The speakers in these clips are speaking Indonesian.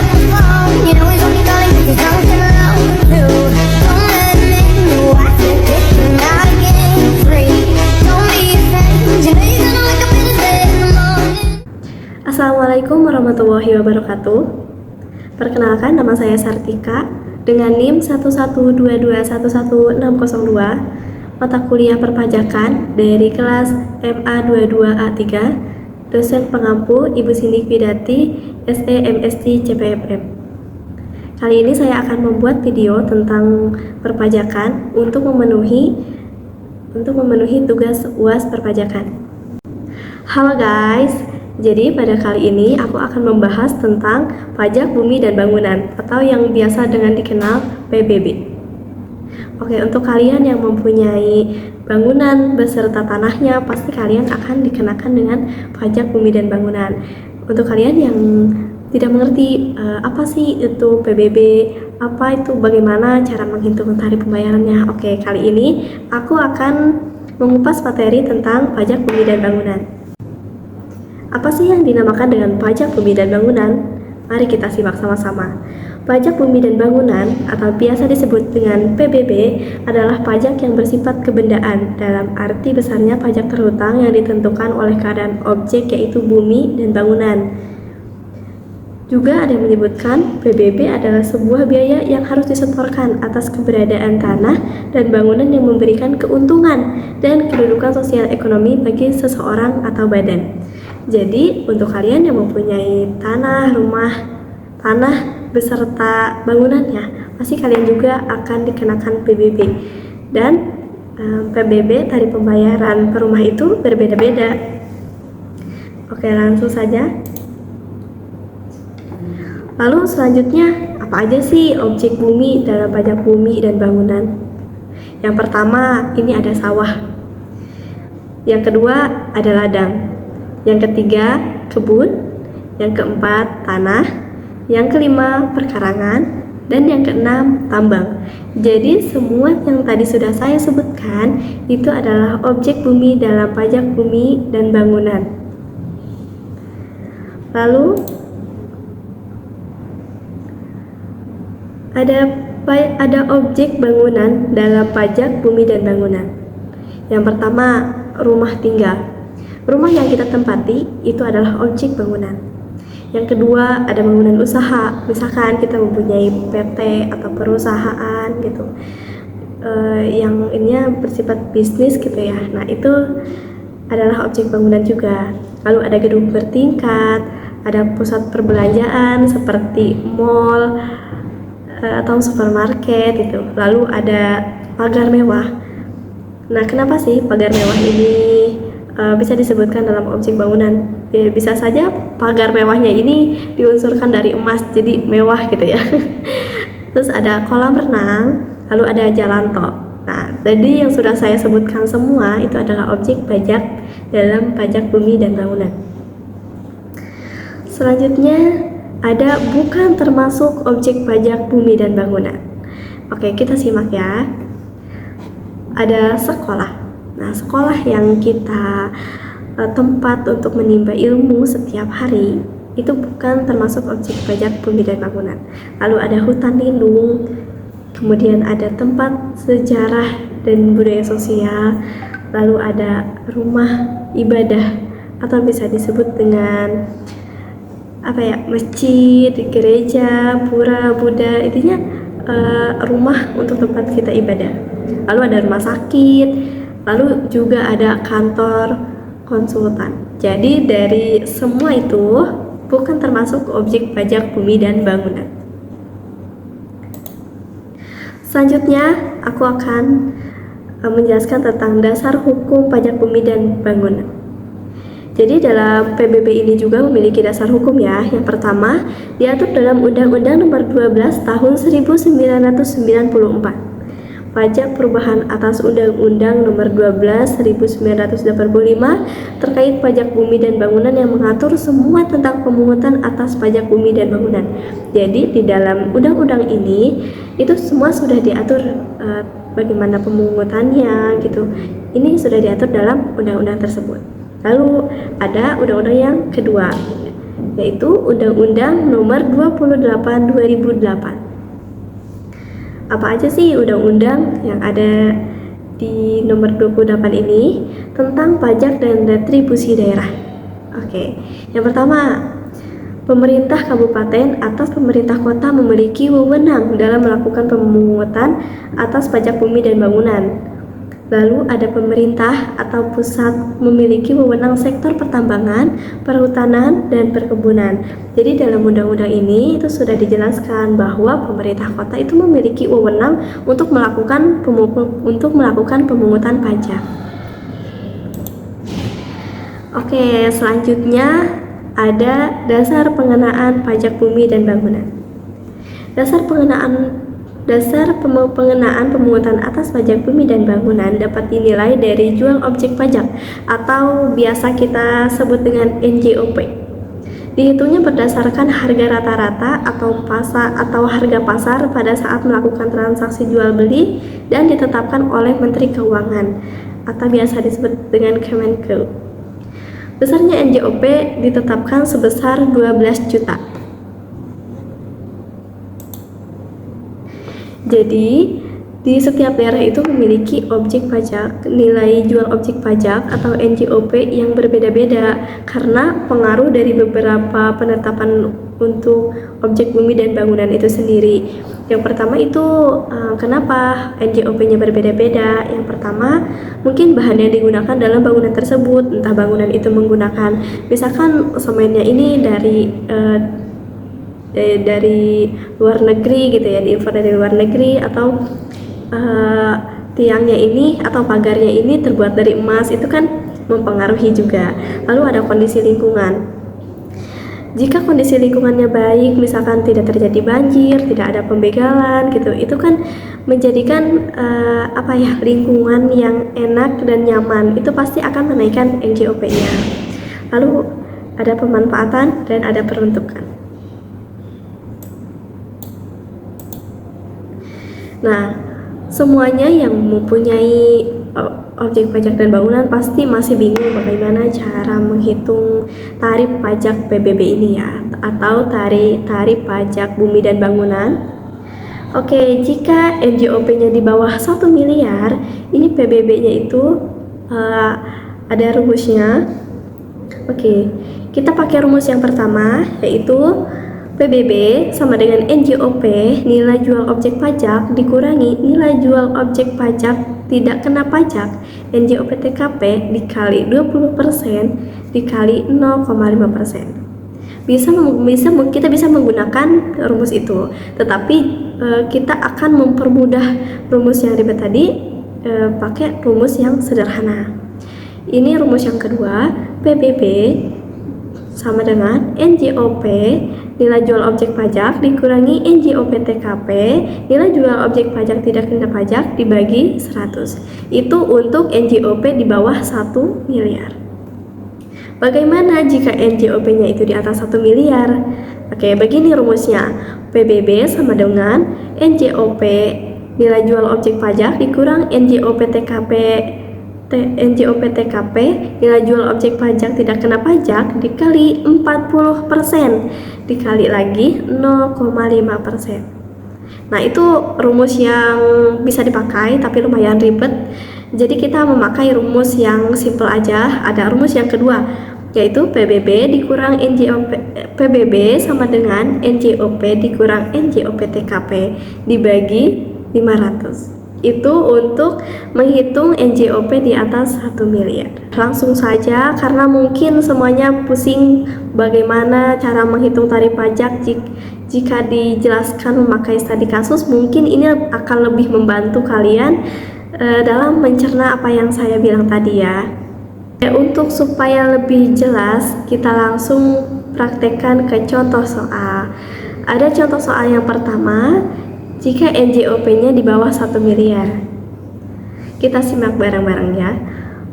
up the phone. You know he's only calling 'cause he's something alone too. Don't let him in, no, I can't get him out again free. Don't be afraid, you know you're gonna wake up in his bed in the morning. Assalamualaikum warahmatullahi wabarakatuh. Perkenalkan, nama saya Sartika dengan NIM 112211602, mata kuliah perpajakan dari kelas MA22A3, dosen pengampu Ibu Sindik Widati, SE MSc CPFM. Kali ini saya akan membuat video tentang perpajakan untuk memenuhi tugas UAS perpajakan. Halo guys, jadi pada kali ini aku akan membahas tentang pajak bumi dan bangunan atau yang biasa dengan dikenal PBB. Oke, untuk kalian yang mempunyai bangunan beserta tanahnya, pasti kalian akan dikenakan dengan pajak bumi dan bangunan. Untuk kalian yang tidak mengerti apa sih itu PBB, apa itu, bagaimana cara menghitung tarif pembayarannya. Oke, kali ini aku akan mengupas materi tentang pajak bumi dan bangunan. Apa sih yang dinamakan dengan pajak bumi dan bangunan? Mari kita simak sama-sama. Pajak bumi dan bangunan atau biasa disebut dengan PBB adalah pajak yang bersifat kebendaan, dalam arti besarnya pajak terhutang yang ditentukan oleh keadaan objek yaitu bumi dan bangunan. Juga ada yang menyebutkan PBB adalah sebuah biaya yang harus disetorkan atas keberadaan tanah dan bangunan yang memberikan keuntungan dan kedudukan sosial ekonomi bagi seseorang atau badan. Jadi, untuk kalian yang mempunyai tanah beserta bangunannya, pasti kalian juga akan dikenakan PBB. Dan PBB, tarif pembayaran per rumah itu berbeda-beda. Oke, langsung saja. Lalu selanjutnya, apa aja sih objek bumi dalam pajak bumi dan bangunan? Yang pertama, ini ada sawah. Yang kedua, ada ladang. Yang ketiga, kebun. Yang keempat, tanah. Yang kelima, perkarangan. Dan yang keenam, tambang. Jadi semua yang tadi sudah saya sebutkan itu adalah objek bumi dalam pajak bumi dan bangunan. Lalu ada objek bangunan dalam pajak bumi dan bangunan. Yang pertama, rumah tinggal. Rumah yang kita tempati itu adalah objek bangunan. Yang kedua, ada bangunan usaha. Misalkan kita mempunyai PT atau perusahaan gitu, yang ininya bersifat bisnis gitu ya. Nah, itu adalah objek bangunan juga. Lalu ada gedung bertingkat, ada pusat perbelanjaan seperti mall atau supermarket gitu. Lalu ada pagar mewah. Nah, kenapa sih pagar mewah ini bisa disebutkan dalam objek bangunan? Ya, bisa saja pagar mewahnya ini diunsurkan dari emas, jadi mewah gitu ya. Terus ada kolam renang, lalu ada jalan tol. Nah, tadi yang sudah saya sebutkan semua itu adalah objek pajak dalam pajak bumi dan bangunan. Selanjutnya ada bukan termasuk objek pajak bumi dan bangunan. Oke, kita simak ya. Ada sekolah. Nah, sekolah yang kita tempat untuk menimba ilmu setiap hari itu bukan termasuk objek pajak bumi dan bangunan. Lalu ada hutan lindung, kemudian ada tempat sejarah dan budaya sosial, lalu ada rumah ibadah atau bisa disebut dengan masjid, gereja, pura, Buddha, intinya rumah untuk tempat kita ibadah. Lalu ada rumah sakit, lalu juga ada kantor konsultan. Jadi dari semua itu bukan termasuk objek pajak bumi dan bangunan. Selanjutnya aku akan menjelaskan tentang dasar hukum pajak bumi dan bangunan. Jadi dalam PBB ini juga memiliki dasar hukum ya. Yang pertama, diatur dalam Undang-Undang Nomor 12 Tahun 1994. Pajak perubahan atas Undang-Undang Nomor 12 1985 terkait pajak bumi dan bangunan yang mengatur semua tentang pemungutan atas pajak bumi dan bangunan. Jadi di dalam undang-undang ini itu semua sudah diatur bagaimana pemungutannya gitu. Ini sudah diatur dalam undang-undang tersebut. Lalu ada undang-undang yang kedua, yaitu Undang-Undang Nomor 28 2008. Apa aja sih undang-undang yang ada di nomor 28 ini? Tentang pajak dan retribusi daerah. Oke, yang pertama, pemerintah kabupaten atau pemerintah kota memiliki wewenang dalam melakukan pemungutan atas pajak bumi dan bangunan. Lalu ada pemerintah atau pusat memiliki wewenang sektor pertambangan, perhutanan, dan perkebunan. Jadi dalam undang-undang ini itu sudah dijelaskan bahwa pemerintah kota itu memiliki wewenang untuk melakukan pemungutan pajak. Oke, selanjutnya ada dasar pengenaan pajak bumi dan bangunan. Dasar pengenaan pemungutan atas pajak bumi dan bangunan dapat dinilai dari jual objek pajak atau biasa kita sebut dengan NJOP. Dihitungnya berdasarkan harga rata-rata atau harga pasar pada saat melakukan transaksi jual beli dan ditetapkan oleh Menteri Keuangan atau biasa disebut dengan Kemenko. Besarnya NJOP ditetapkan sebesar 12 juta. Jadi, di setiap daerah itu memiliki objek pajak, nilai jual objek pajak atau NJOP yang berbeda-beda karena pengaruh dari beberapa penetapan untuk objek bumi dan bangunan itu sendiri. Yang pertama itu kenapa NJOP-nya berbeda-beda? Yang pertama, mungkin bahan yang digunakan dalam bangunan tersebut, entah bangunan itu menggunakan misalkan semennya ini dari luar negeri gitu ya, diimpor dari luar negeri, atau tiangnya ini atau pagarnya ini terbuat dari emas, itu kan mempengaruhi juga. Lalu ada kondisi lingkungan. Jika kondisi lingkungannya baik, misalkan tidak terjadi banjir, tidak ada pembegalan gitu, itu kan menjadikan lingkungan yang enak dan nyaman, itu pasti akan menaikkan NJOP-nya. Lalu ada pemanfaatan dan ada peruntukan. Nah, semuanya yang mempunyai objek pajak dan bangunan pasti masih bingung bagaimana cara menghitung tarif pajak PBB ini ya, atau tarif pajak bumi dan bangunan. Oke, jika NJOP-nya di bawah 1 miliar, ini PBB-nya itu ada rumusnya. Oke, kita pakai rumus yang pertama, yaitu PBB sama dengan NJOP, nilai jual objek pajak dikurangi nilai jual objek pajak tidak kena pajak, NJOP TKP dikali 20% dikali 0,5%. Kita bisa menggunakan rumus itu, tetapi kita akan mempermudah rumus yang ribet tadi pakai rumus yang sederhana. Ini rumus yang kedua, PBB sama dengan NJOP, nilai jual objek pajak dikurangi NJOP TKP, nilai jual objek pajak tidak kena pajak dibagi 100. Itu untuk NJOP di bawah 1 miliar. Bagaimana jika NJOP-nya itu di atas 1 miliar? Oke, begini rumusnya. PBB sama dengan NJOP, nilai jual objek pajak dikurang NJOP TKP, nilai jual objek pajak tidak kena pajak dikali 40% dikali lagi 0,5%. Nah, itu rumus yang bisa dipakai tapi lumayan ribet. Jadi kita memakai rumus yang simple aja. Ada rumus yang kedua, yaitu PBB dikurang PBB sama dengan NJOP dikurang NJOP TKP dibagi 500. Itu untuk menghitung NJOP di atas 1 miliar. Langsung saja, karena mungkin semuanya pusing bagaimana cara menghitung tarif pajak. Jika dijelaskan memakai studi kasus, mungkin ini akan lebih membantu kalian dalam mencerna apa yang saya bilang tadi ya. Untuk supaya lebih jelas, kita langsung praktekkan ke contoh soal. Ada contoh soal yang pertama, jika NJOP-nya di bawah 1 miliar. Kita simak bareng-bareng ya.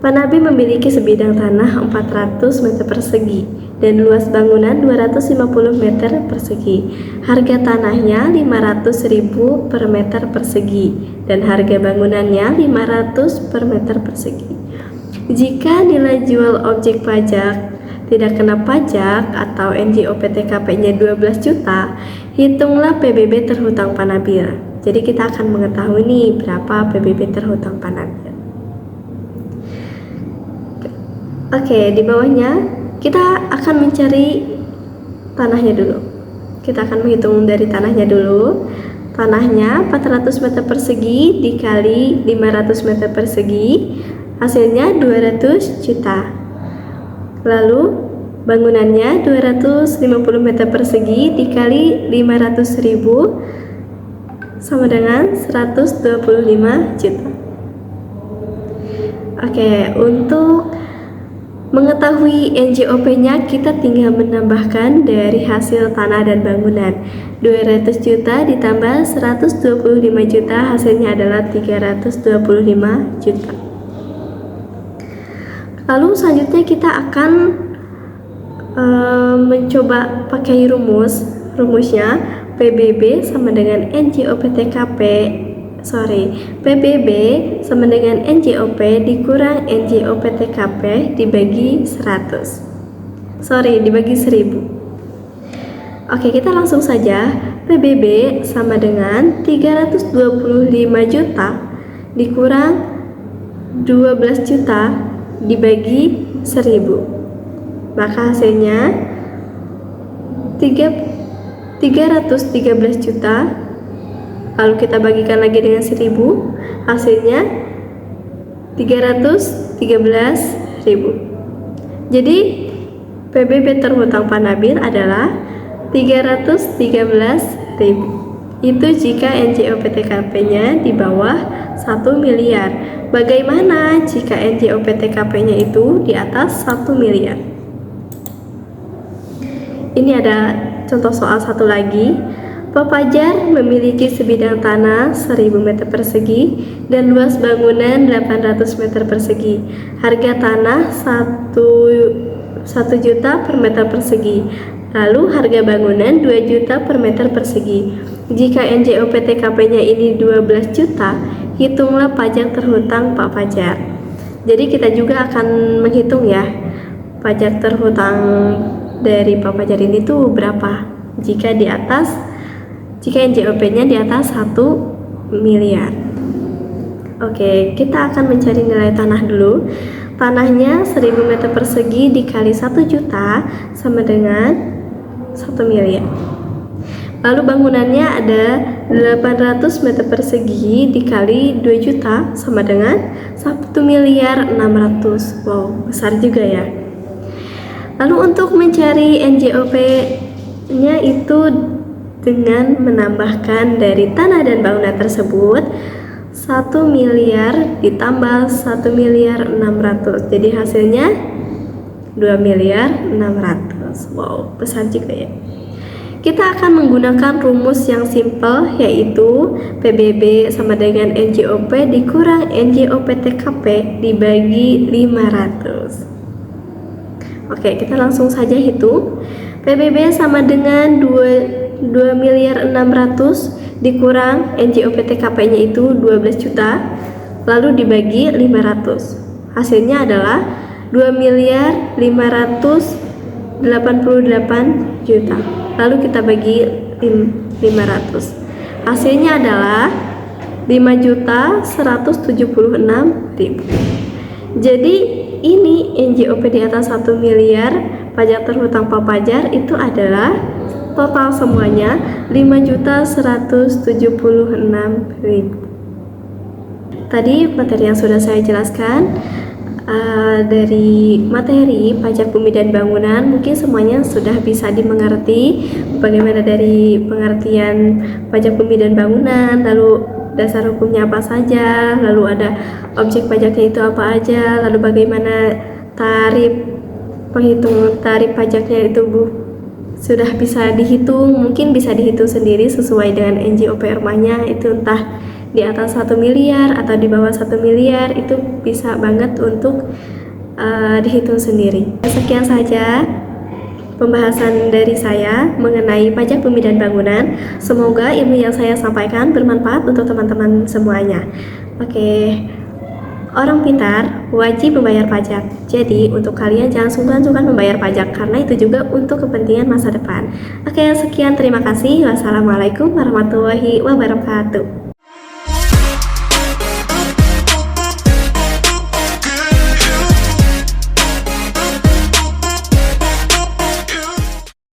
Pak Nabi memiliki sebidang tanah 400 meter persegi dan luas bangunan 250 meter persegi. Harga tanahnya 500.000 per meter persegi dan harga bangunannya 500 per meter persegi. Jika nilai jual objek pajak tidak kena pajak atau NJOP TKP-nya 12 juta, hitunglah PBB terhutang Pak Nabil. Jadi kita akan mengetahui nih berapa PBB terhutang Pak Nabil. Oke, di bawahnya kita akan mencari tanahnya dulu. Kita akan menghitung dari tanahnya dulu. Tanahnya 400 meter persegi dikali 500 meter persegi, hasilnya 200 juta. Lalu bangunannya 250 meter persegi dikali 500.000 sama dengan 125 juta. Oke, untuk mengetahui NJOP-nya kita tinggal menambahkan dari hasil tanah dan bangunan. 200 juta ditambah 125 juta, hasilnya adalah 325 juta. Lalu selanjutnya kita akan mencoba pakai rumusnya PBB sama dengan PBB sama dengan NJOP dikurang NJOP TKP dibagi 1000. Oke, kita langsung saja. PBB sama dengan 325 juta dikurang 12 juta dibagi 1000. Maka hasilnya 313 juta. Lalu kita bagikan lagi dengan 1000, hasilnya 313.000. Jadi PBB terhutang Pak Nabil adalah 313.000. Itu jika NJOP TKP-nya di bawah 1 miliar. Bagaimana jika NJOP TKP-nya itu di atas 1 miliar? Ini ada contoh soal satu lagi. Pak Fajar memiliki sebidang tanah 1000 meter persegi dan luas bangunan 800 meter persegi. Harga tanah 1 juta per meter persegi. Lalu harga bangunan 2 juta per meter persegi. Jika NJOP TKP-nya ini 12 juta, hitunglah pajak terhutang Pak Fajar. Jadi kita juga akan menghitung ya, pajak terhutang dari Pak Fajar ini tuh berapa jika NJOP-nya di atas 1 miliar. Oke, kita akan mencari nilai tanah dulu. Tanahnya 1000 meter persegi dikali 1 juta sama dengan 1 miliar. Lalu bangunannya ada 800 meter persegi dikali 2 juta sama dengan 1 miliar 600. Wow, besar juga ya. Lalu untuk mencari NJOP-nya itu dengan menambahkan dari tanah dan bangunan tersebut 1 miliar ditambah 1 miliar 600. Jadi hasilnya 2 miliar 600. Wow, besar juga ya. Kita akan menggunakan rumus yang simple, yaitu PBB sama dengan NJOP dikurang NJOP TKP dibagi 500. Oke, kita langsung saja hitung. PBB sama dengan 2 miliar 600 dikurang NJOP TKP-nya itu 12 juta, lalu dibagi 500. Hasilnya adalah 2 miliar 588 juta. Lalu kita bagi 500. Hasilnya adalah 5.176.000. Jadi ini NJOP di atas 1 miliar, pajak terhutang Pak Fajar itu adalah total semuanya 5.176.000. Tadi materi yang sudah saya jelaskan, dari materi pajak bumi dan bangunan mungkin semuanya sudah bisa dimengerti bagaimana dari pengertian pajak bumi dan bangunan, lalu dasar hukumnya apa saja, lalu ada objek pajaknya itu apa aja, lalu bagaimana penghitungan tarif pajaknya itu sudah bisa dihitung, mungkin bisa dihitung sendiri sesuai dengan NJOP rumahnya itu entah di atas 1 miliar atau di bawah 1 miliar, itu bisa banget untuk dihitung sendiri. Sekian saja pembahasan dari saya mengenai pajak bumi dan bangunan. Semoga ilmu yang saya sampaikan bermanfaat untuk teman-teman semuanya. Oke, Orang pintar wajib membayar pajak. Jadi, untuk kalian jangan sungkan-sungkan membayar pajak karena itu juga untuk kepentingan masa depan. Oke, sekian, terima kasih. Wassalamualaikum warahmatullahi wabarakatuh.